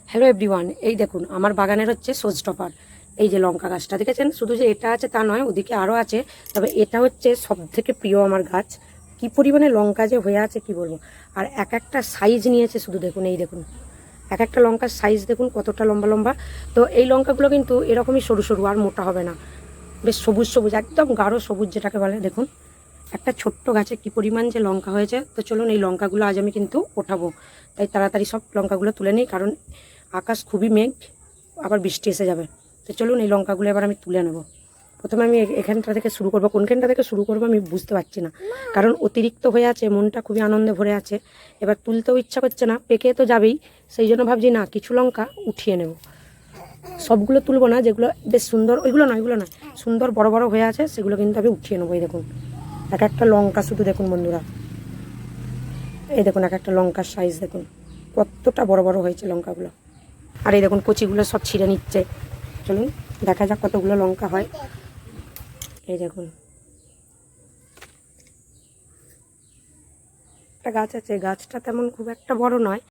Hello everyone, এই দেখুন আমার বাগানের হচ্ছে শোজটপার। এই যে লঙ্কা গাছটা দেখেছেন, শুধু যে এটা আছে তা নয়, ওদিকে আরও আছে। তবে এটা হচ্ছে সব থেকে প্রিয় আমার গাছ। কি পরিমাণে লঙ্কা যে হয়ে আছে কি বলবো। আর এক একটা সাইজ নিয়েছে, শুধু দেখুন, এই দেখুন এক একটা লঙ্কার সাইজ দেখুন কতটা লম্বা লম্বা। তো এই লঙ্কাগুলো কিন্তু এরকমই সরু সরু, আর মোটা হবে না, বেশ সবুজ সবুজ, একদম গাঢ় সবুজ যেটাকে বলে। দেখুন একটা ছোট্ট গাছে কি পরিমাণ যে লঙ্কা হয়েছে। তো চলুন এই লঙ্কাগুলো আজ আমি কিন্তু ওঠাবো। তাই তাড়াতাড়ি সব লঙ্কাগুলো তুলে নিই, কারণ আকাশ খুবই মেঘ, আবার বৃষ্টি এসে যাবে। তো চলুন এই লঙ্কাগুলো এবার আমি তুলে নেব। প্রথমে আমি এখানটা থেকে শুরু করবো, কোনখানটা থেকে শুরু করবো আমি বুঝতে পারছি না, কারণ অতিরিক্ত হয়ে আছে, মনটা খুবই আনন্দে ভরে আছে। এবার তুলতেও ইচ্ছা করছে না, পেকে তো যাবেই, সেই জন্য ভাবছি না কিছু লঙ্কা উঠিয়ে নেব। সবগুলো তুলবো না, যেগুলো বেশ সুন্দর ওইগুলো নয়, এগুলো নয়, সুন্দর বড় বড় হয়ে আছে সেগুলো কিন্তু আমি উঠিয়ে নেবো। এই দেখুন এক একটা লঙ্কা শুধু দেখুন বন্ধুরা, এই দেখুন এক একটা লঙ্কার সাইজ দেখুন কতটা বড় বড় হয়েছে লঙ্কাগুলো। আর এই দেখুন কচিগুলো সব ছিঁড়ে নিচ্ছে। চলুন দেখা যাক কতগুলো লঙ্কা হয়। এই দেখুন একটা গাছ আছে, গাছটা তেমন খুব একটা বড় নয়,